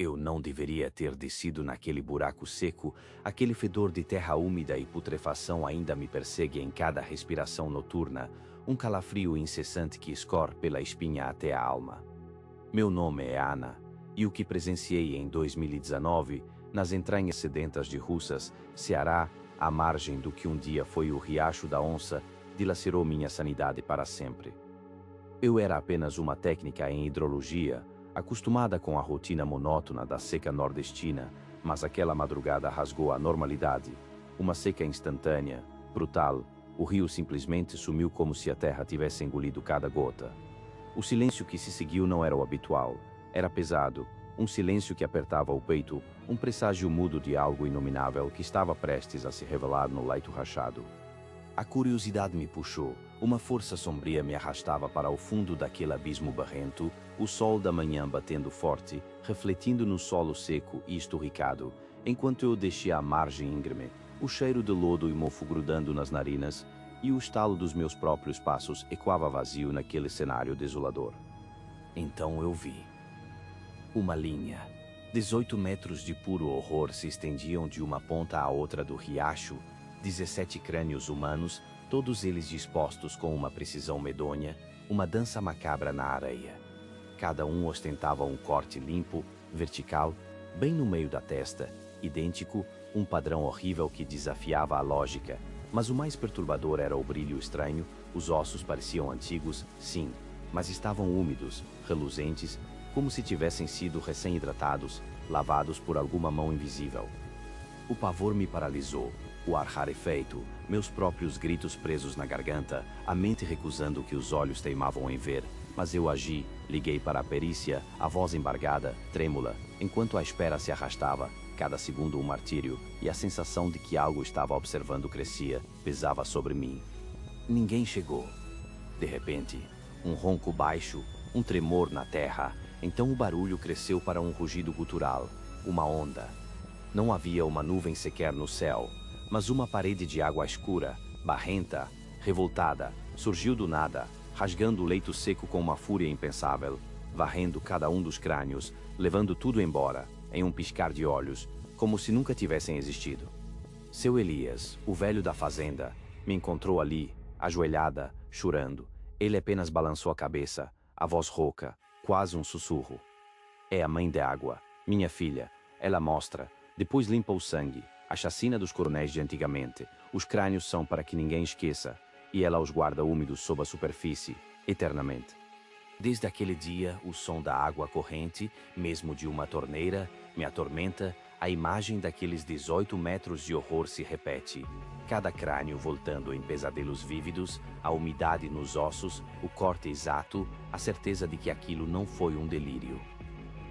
Eu não deveria ter descido naquele buraco seco, aquele fedor de terra úmida e putrefação ainda me persegue em cada respiração noturna, um calafrio incessante que escorre pela espinha até a alma. Meu nome é Ana, e o que presenciei em 2019, nas entranhas sedentas de Russas, Ceará, à margem do que um dia foi o Riacho da Onça, dilacerou minha sanidade para sempre. Eu era apenas uma técnica em hidrologia, acostumada com a rotina monótona da seca nordestina, mas aquela madrugada rasgou a normalidade. Uma seca instantânea, brutal, o rio simplesmente sumiu como se a terra tivesse engolido cada gota. O silêncio que se seguiu não era o habitual, era pesado, um silêncio que apertava o peito, um presságio mudo de algo inominável que estava prestes a se revelar no leito rachado. A curiosidade me puxou, uma força sombria me arrastava para o fundo daquele abismo barrento, o sol da manhã batendo forte, refletindo no solo seco e esturricado, enquanto eu descia a margem íngreme, o cheiro de lodo e mofo grudando nas narinas, e o estalo dos meus próprios passos ecoava vazio naquele cenário desolador. Então eu vi. Uma linha. 18 metros de puro horror se estendiam de uma ponta à outra do riacho, 17 crânios humanos, todos eles dispostos com uma precisão medonha, uma dança macabra na areia. Cada um ostentava um corte limpo, vertical, bem no meio da testa, idêntico, um padrão horrível que desafiava a lógica, mas o mais perturbador era o brilho estranho, os ossos pareciam antigos, sim, mas estavam úmidos, reluzentes, como se tivessem sido recém-hidratados, lavados por alguma mão invisível. O pavor me paralisou, o ar rarefeito, meus próprios gritos presos na garganta, a mente recusando o que os olhos teimavam em ver, mas eu agi, liguei para a perícia, a voz embargada, trêmula, enquanto a espera se arrastava, cada segundo um martírio, e a sensação de que algo estava observando crescia, pesava sobre mim. Ninguém chegou. De repente, um ronco baixo, um tremor na terra, então o barulho cresceu para um rugido gutural, uma onda. Não havia uma nuvem sequer no céu, mas uma parede de água escura, barrenta, revoltada, surgiu do nada, rasgando o leito seco com uma fúria impensável, varrendo cada um dos crânios, levando tudo embora, em um piscar de olhos, como se nunca tivessem existido. Seu Elias, o velho da fazenda, me encontrou ali, ajoelhada, chorando. Ele apenas balançou a cabeça, a voz rouca, quase um sussurro. É a mãe d'água, minha filha. Ela mostra, depois limpa o sangue, a chacina dos coronéis de antigamente. Os crânios são para que ninguém esqueça, e ela os guarda úmidos sob a superfície, eternamente. Desde aquele dia, o som da água corrente, mesmo de uma torneira, me atormenta. A imagem daqueles 18 metros de horror se repete. Cada crânio voltando em pesadelos vívidos, a umidade nos ossos, o corte exato, a certeza de que aquilo não foi um delírio.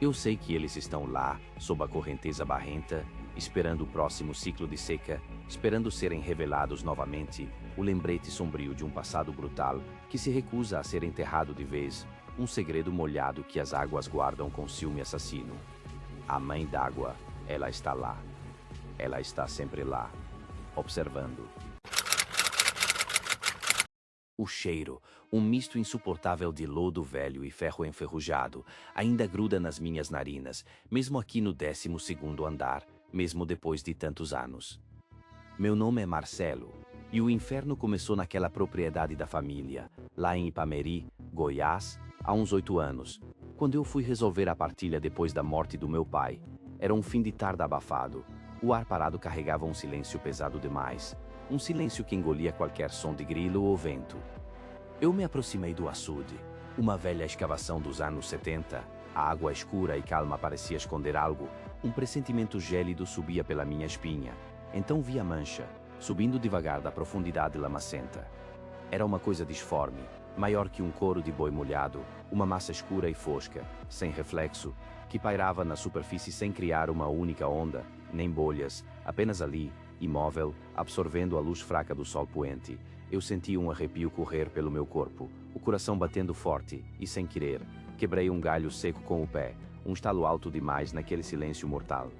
Eu sei que eles estão lá, sob a correnteza barrenta, esperando o próximo ciclo de seca, esperando serem revelados novamente, o lembrete sombrio de um passado brutal que se recusa a ser enterrado de vez, um segredo molhado que as águas guardam com ciúme assassino. A mãe d'água, ela está lá. Ela está sempre lá, observando. O cheiro, um misto insuportável de lodo velho e ferro enferrujado, ainda gruda nas minhas narinas, mesmo aqui no 12º andar, mesmo depois de tantos anos. Meu nome é Marcelo, e o inferno começou naquela propriedade da família, lá em Ipameri, Goiás, há uns 8 anos, quando eu fui resolver a partilha depois da morte do meu pai. Era um fim de tarde abafado. O ar parado carregava um silêncio pesado demais, um silêncio que engolia qualquer som de grilo ou vento. Eu me aproximei do açude, uma velha escavação dos anos 70. A água escura e calma parecia esconder algo. Um pressentimento gélido subia pela minha espinha. Então vi a mancha, subindo devagar da profundidade lamacenta. Era uma coisa disforme, maior que um couro de boi molhado, uma massa escura e fosca, sem reflexo, que pairava na superfície sem criar uma única onda, nem bolhas, apenas ali, imóvel, absorvendo a luz fraca do sol poente. Eu senti um arrepio correr pelo meu corpo, o coração batendo forte, e sem querer, quebrei um galho seco com o pé, um estalo alto demais naquele silêncio mortal.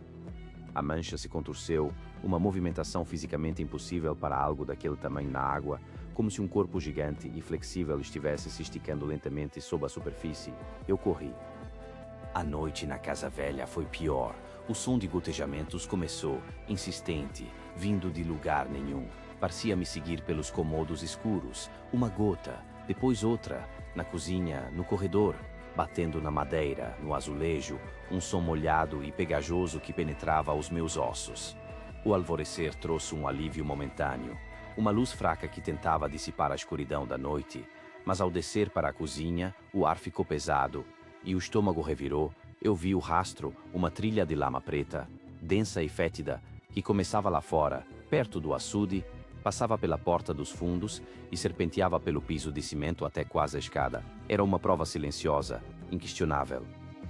A mancha se contorceu, uma movimentação fisicamente impossível para algo daquele tamanho na água, como se um corpo gigante e flexível estivesse se esticando lentamente sob a superfície. Eu corri. A noite na casa velha foi pior. O som de gotejamentos começou, insistente, vindo de lugar nenhum. Parecia me seguir pelos cômodos escuros. Uma gota, depois outra, na cozinha, no corredor, batendo na madeira, no azulejo, um som molhado e pegajoso que penetrava os meus ossos. O alvorecer trouxe um alívio momentâneo, uma luz fraca que tentava dissipar a escuridão da noite, mas ao descer para a cozinha, o ar ficou pesado e o estômago revirou. Eu vi o rastro, uma trilha de lama preta, densa e fétida, que começava lá fora, perto do açude, passava pela porta dos fundos e serpenteava pelo piso de cimento até quase a escada. Era uma prova silenciosa, inquestionável.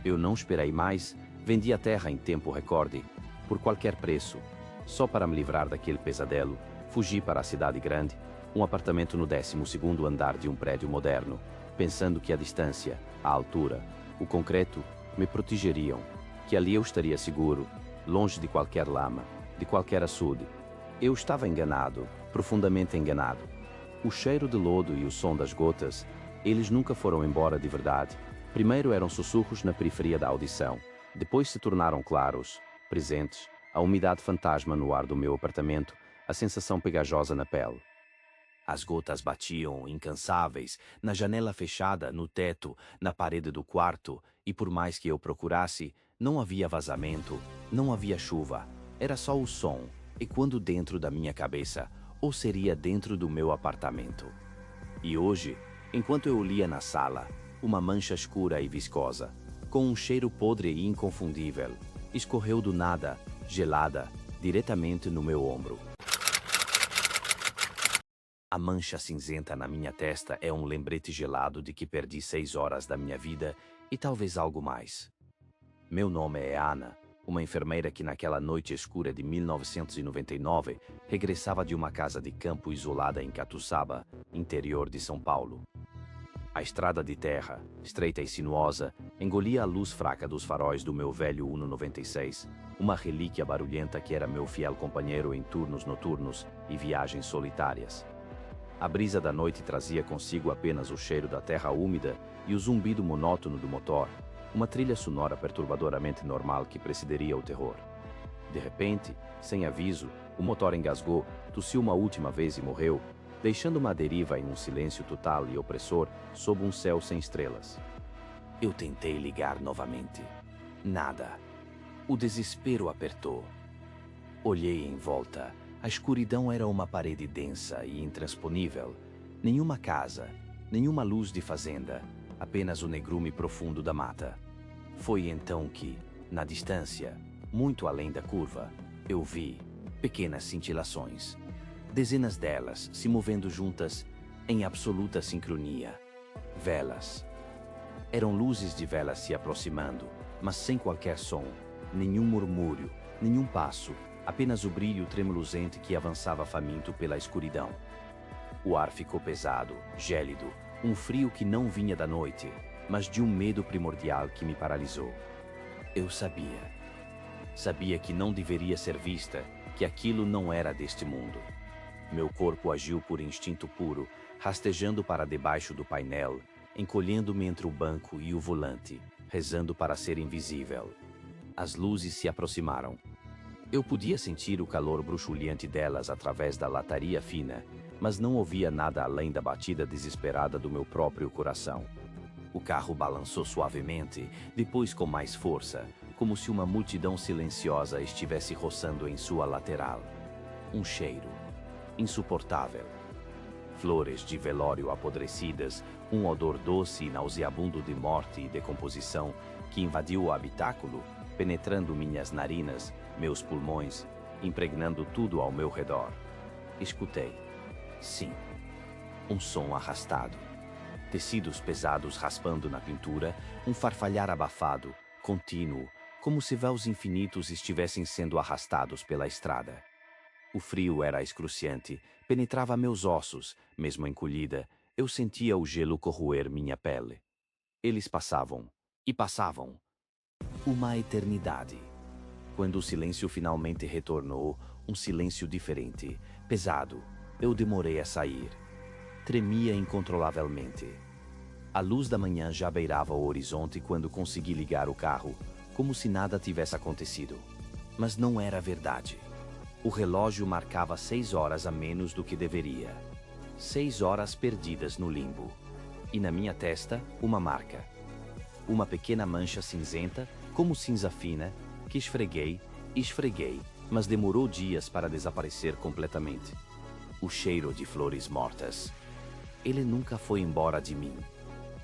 Eu não esperei mais, vendi a terra em tempo recorde, por qualquer preço. Só para me livrar daquele pesadelo, fugi para a cidade grande, um apartamento no 12º andar de um prédio moderno, pensando que a distância, a altura, o concreto me protegeriam, que ali eu estaria seguro, longe de qualquer lama, de qualquer açude. Eu estava enganado, profundamente enganado. O cheiro de lodo e o som das gotas, eles nunca foram embora de verdade. Primeiro eram sussurros na periferia da audição, depois se tornaram claros, presentes, a umidade fantasma no ar do meu apartamento, a sensação pegajosa na pele. As gotas batiam, incansáveis, na janela fechada, no teto, na parede do quarto, e por mais que eu procurasse, não havia vazamento, não havia chuva. Era só o som, ecoando dentro da minha cabeça, ou seria dentro do meu apartamento. E hoje, enquanto eu lia na sala, uma mancha escura e viscosa, com um cheiro podre e inconfundível, escorreu do nada, gelada, diretamente no meu ombro. A mancha cinzenta na minha testa é um lembrete gelado de que perdi 6 horas da minha vida e talvez algo mais. Meu nome é Ana, uma enfermeira que naquela noite escura de 1999 regressava de uma casa de campo isolada em Catuçaba, interior de São Paulo. A estrada de terra, estreita e sinuosa, engolia a luz fraca dos faróis do meu velho Uno 96, uma relíquia barulhenta que era meu fiel companheiro em turnos noturnos e viagens solitárias. A brisa da noite trazia consigo apenas o cheiro da terra úmida e o zumbido monótono do motor, uma trilha sonora perturbadoramente normal que precederia o terror. De repente, sem aviso, o motor engasgou, tossiu uma última vez e morreu, deixando-me à deriva em um silêncio total e opressor sob um céu sem estrelas. Eu tentei ligar novamente. Nada. O desespero apertou. Olhei em volta. A escuridão era uma parede densa e intransponível. Nenhuma casa, nenhuma luz de fazenda, apenas o negrume profundo da mata. Foi então que, na distância, muito além da curva, eu vi pequenas cintilações. Dezenas delas se movendo juntas em absoluta sincronia. Velas. Eram luzes de velas se aproximando, mas sem qualquer som, nenhum murmúrio, nenhum passo, apenas o brilho tremuluzente que avançava faminto pela escuridão. O ar ficou pesado, gélido, um frio que não vinha da noite, mas de um medo primordial que me paralisou. Eu sabia. Sabia que não deveria ser vista, que aquilo não era deste mundo. Meu corpo agiu por instinto puro, rastejando para debaixo do painel, encolhendo-me entre o banco e o volante, rezando para ser invisível. As luzes se aproximaram. Eu podia sentir o calor bruxuleante delas através da lataria fina, mas não ouvia nada além da batida desesperada do meu próprio coração. O carro balançou suavemente, depois com mais força, como se uma multidão silenciosa estivesse roçando em sua lateral. Um cheiro insuportável. Flores de velório apodrecidas, um odor doce e nauseabundo de morte e decomposição que invadiu o habitáculo, penetrando minhas narinas, meus pulmões, impregnando tudo ao meu redor. Escutei. Sim. Um som arrastado. Tecidos pesados raspando na pintura, um farfalhar abafado, contínuo, como se véus infinitos estivessem sendo arrastados pela estrada. O frio era excruciante, penetrava meus ossos, mesmo encolhida, eu sentia o gelo corroer minha pele. Eles passavam, e passavam. Uma eternidade. Quando o silêncio finalmente retornou, um silêncio diferente, pesado, eu demorei a sair. Tremia incontrolavelmente. A luz da manhã já beirava o horizonte quando consegui ligar o carro, como se nada tivesse acontecido. Mas não era verdade. O relógio marcava 6 horas a menos do que deveria. 6 horas perdidas no limbo. E na minha testa, uma marca. Uma pequena mancha cinzenta, como cinza fina, que esfreguei, mas demorou dias para desaparecer completamente. O cheiro de flores mortas. Ele nunca foi embora de mim.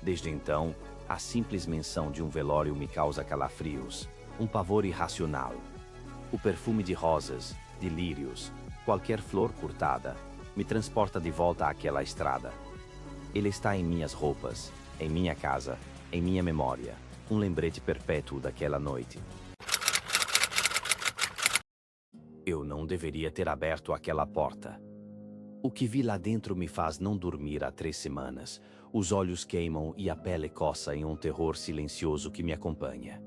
Desde então, a simples menção de um velório me causa calafrios, um pavor irracional. O perfume de rosas, de lírios, qualquer flor cortada, me transporta de volta àquela estrada. Ele está em minhas roupas, em minha casa, em minha memória, um lembrete perpétuo daquela noite. Eu não deveria ter aberto aquela porta. O que vi lá dentro me faz não dormir há 3 semanas. Os olhos queimam e a pele coça em um terror silencioso que me acompanha.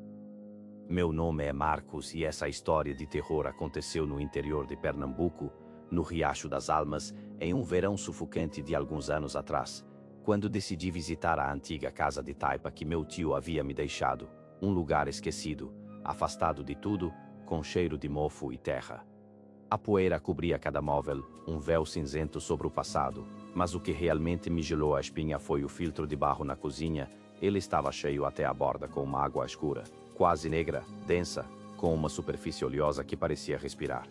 Meu nome é Marcos e essa história de terror aconteceu no interior de Pernambuco, no Riacho das Almas, em um verão sufocante de alguns anos atrás, quando decidi visitar a antiga casa de taipa que meu tio havia me deixado, um lugar esquecido, afastado de tudo, com cheiro de mofo e terra. A poeira cobria cada móvel, um véu cinzento sobre o passado, mas o que realmente me gelou a espinha foi o filtro de barro na cozinha. Ele estava cheio até a borda com uma água escura, quase negra, densa, com uma superfície oleosa que parecia respirar.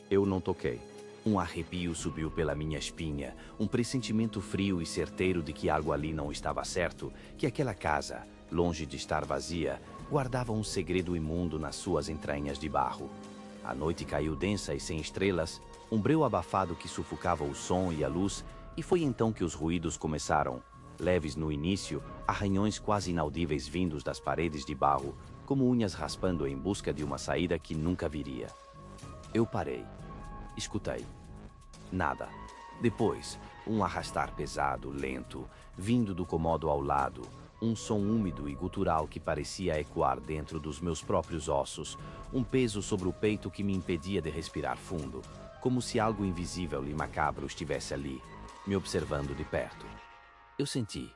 Eu não toquei. Um arrepio subiu pela minha espinha, um pressentimento frio e certeiro de que algo ali não estava certo, que aquela casa, longe de estar vazia, guardava um segredo imundo nas suas entranhas de barro. A noite caiu densa e sem estrelas, um breu abafado que sufocava o som e a luz, e foi então que os ruídos começaram, leves no início, arranhões quase inaudíveis vindos das paredes de barro, como unhas raspando em busca de uma saída que nunca viria. Eu parei. Escutei. Nada. Depois, um arrastar pesado, lento, vindo do cômodo ao lado, um som úmido e gutural que parecia ecoar dentro dos meus próprios ossos, um peso sobre o peito que me impedia de respirar fundo, como se algo invisível e macabro estivesse ali, me observando de perto. Eu senti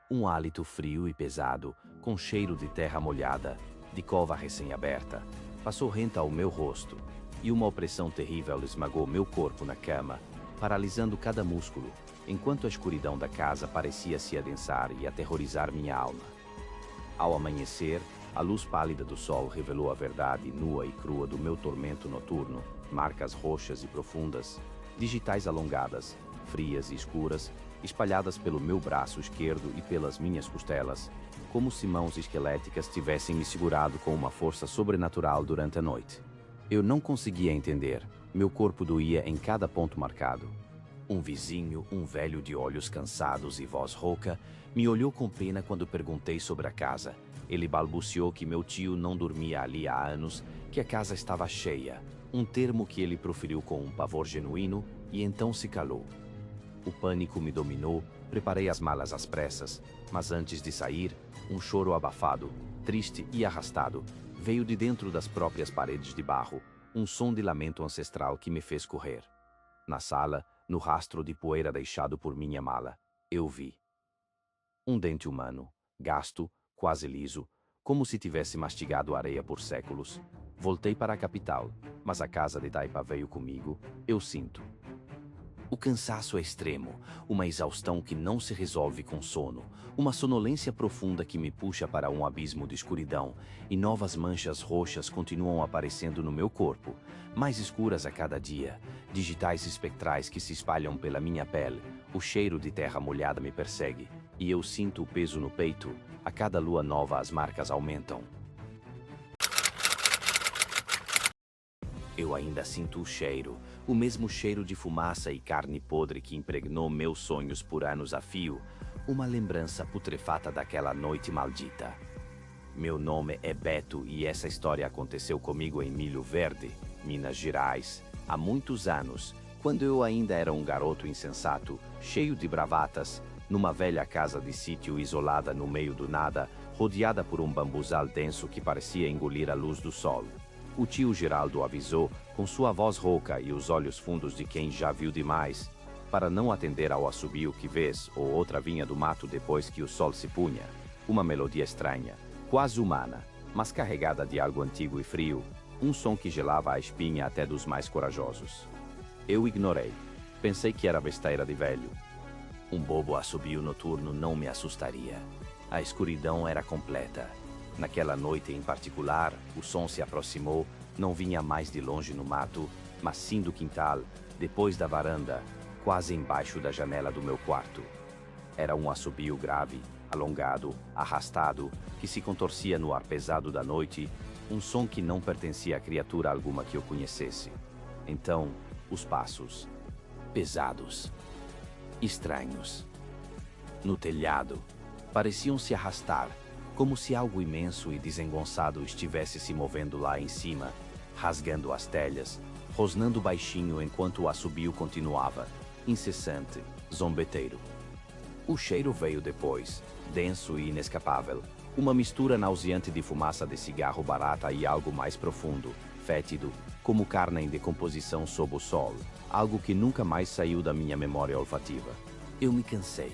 um hálito frio e pesado, com cheiro de terra molhada, de cova recém-aberta, passou renta ao meu rosto, e uma opressão terrível esmagou meu corpo na cama, paralisando cada músculo, enquanto a escuridão da casa parecia se adensar e aterrorizar minha alma. Ao amanhecer, a luz pálida do sol revelou a verdade nua e crua do meu tormento noturno, marcas roxas e profundas, digitais alongadas, frias e escuras, espalhadas pelo meu braço esquerdo e pelas minhas costelas, como se mãos esqueléticas tivessem me segurado com uma força sobrenatural durante a noite. Eu não conseguia entender, meu corpo doía em cada ponto marcado. Um vizinho, um velho de olhos cansados e voz rouca, me olhou com pena quando perguntei sobre a casa. Ele balbuciou que meu tio não dormia ali há anos, que a casa estava cheia, um termo que ele proferiu com um pavor genuíno, e então se calou. O pânico me dominou, preparei as malas às pressas, mas antes de sair, um choro abafado, triste e arrastado, veio de dentro das próprias paredes de barro, um som de lamento ancestral que me fez correr. Na sala, no rastro de poeira deixado por minha mala, eu vi um dente humano, gasto, quase liso, como se tivesse mastigado areia por séculos. Voltei para a capital, mas a casa de taipa veio comigo, eu sinto. O cansaço é extremo, uma exaustão que não se resolve com sono, uma sonolência profunda que me puxa para um abismo de escuridão, e novas manchas roxas continuam aparecendo no meu corpo, mais escuras a cada dia, digitais espectrais que se espalham pela minha pele, o cheiro de terra molhada me persegue, e eu sinto o peso no peito, a cada lua nova as marcas aumentam. Eu ainda sinto o cheiro, o mesmo cheiro de fumaça e carne podre que impregnou meus sonhos por anos a fio, uma lembrança putrefata daquela noite maldita. Meu nome é Beto e essa história aconteceu comigo em Milho Verde, Minas Gerais, há muitos anos, quando eu ainda era um garoto insensato, cheio de bravatas, numa velha casa de sítio isolada no meio do nada, rodeada por um bambuzal denso que parecia engolir a luz do sol. O tio Geraldo avisou, com sua voz rouca e os olhos fundos de quem já viu demais. para não atender ao assobio que vez ou outra vinha do mato depois que o sol se punha. Uma melodia estranha, quase humana, mas carregada de algo antigo e frio, um som que gelava a espinha até dos mais corajosos. Eu ignorei. Pensei que era besteira de velho. Um bobo assobio noturno não me assustaria. A escuridão era completa. Naquela noite em particular, o som se aproximou, não vinha mais de longe no mato, mas sim do quintal, depois da varanda, quase embaixo da janela do meu quarto. Era um assobio grave, alongado, arrastado, que se contorcia no ar pesado da noite, um som que não pertencia a criatura alguma que eu conhecesse. Então, os passos. Pesados. Estranhos. No telhado, pareciam se arrastar, como se algo imenso e desengonçado estivesse se movendo lá em cima, rasgando as telhas, rosnando baixinho enquanto o assobio continuava, incessante, zombeteiro. O cheiro veio depois, denso e inescapável, uma mistura nauseante de fumaça de cigarro barata e algo mais profundo, fétido, como carne em decomposição sob o sol, algo que nunca mais saiu da minha memória olfativa. Eu me cansei.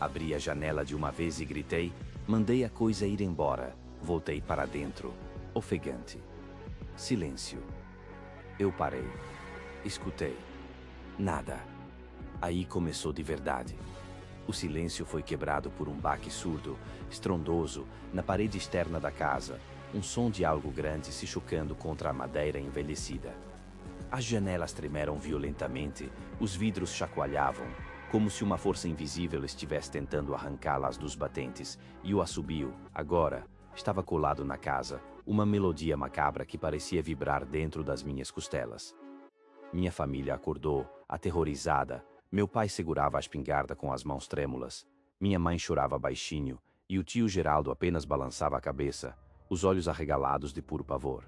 Abri a janela de uma vez e gritei, mandei a coisa ir embora, voltei para dentro, ofegante. Silêncio. Eu parei. Escutei. Nada. Aí começou de verdade. O silêncio foi quebrado por um baque surdo, estrondoso, na parede externa da casa, um som de algo grande se chocando contra a madeira envelhecida. As janelas tremeram violentamente, os vidros chacoalhavam, como se uma força invisível estivesse tentando arrancá-las dos batentes, e o assobio, agora, estava colado na casa, uma melodia macabra que parecia vibrar dentro das minhas costelas. Minha família acordou, aterrorizada. Meu pai segurava a espingarda com as mãos trêmulas. Minha mãe chorava baixinho, e o tio Geraldo apenas balançava a cabeça, os olhos arregalados de puro pavor.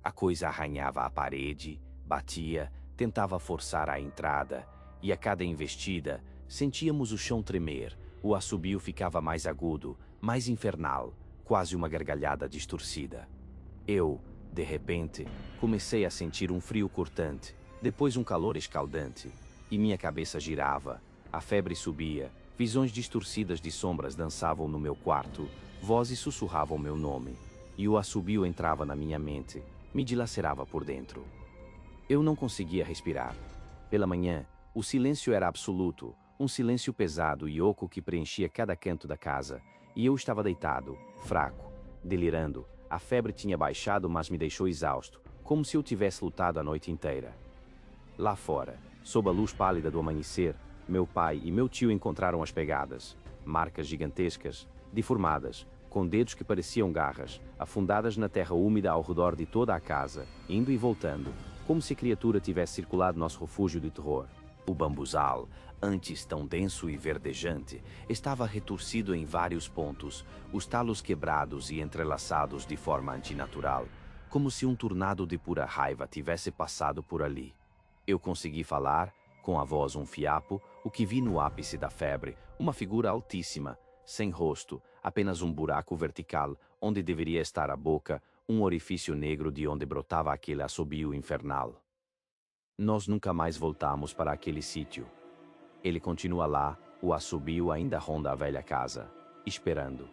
A coisa arranhava a parede, batia, tentava forçar a entrada, e a cada investida, sentíamos o chão tremer, o assobio ficava mais agudo, mais infernal, quase uma gargalhada distorcida. Eu, de repente, comecei a sentir um frio cortante, depois um calor escaldante, e minha cabeça girava, a febre subia, visões distorcidas de sombras dançavam no meu quarto, vozes sussurravam meu nome, e o assobio entrava na minha mente, me dilacerava por dentro. Eu não conseguia respirar. Pela manhã, o silêncio era absoluto, um silêncio pesado e oco que preenchia cada canto da casa, e eu estava deitado, fraco, delirando. A febre tinha baixado, mas me deixou exausto, como se eu tivesse lutado a noite inteira. Lá fora, sob a luz pálida do amanhecer, meu pai e meu tio encontraram as pegadas, marcas gigantescas, deformadas, com dedos que pareciam garras, afundadas na terra úmida ao redor de toda a casa, indo e voltando, como se a criatura tivesse circulado nosso refúgio de terror. O bambuzal, antes tão denso e verdejante, estava retorcido em vários pontos, os talos quebrados e entrelaçados de forma antinatural, como se um tornado de pura raiva tivesse passado por ali. Eu consegui falar, com a voz um fiapo, o que vi no ápice da febre, uma figura altíssima, sem rosto, apenas um buraco vertical, onde deveria estar a boca, um orifício negro de onde brotava aquele assobio infernal. Nós nunca mais voltamos para aquele sítio. Ele continua lá, o assobio ainda ronda a velha casa, esperando.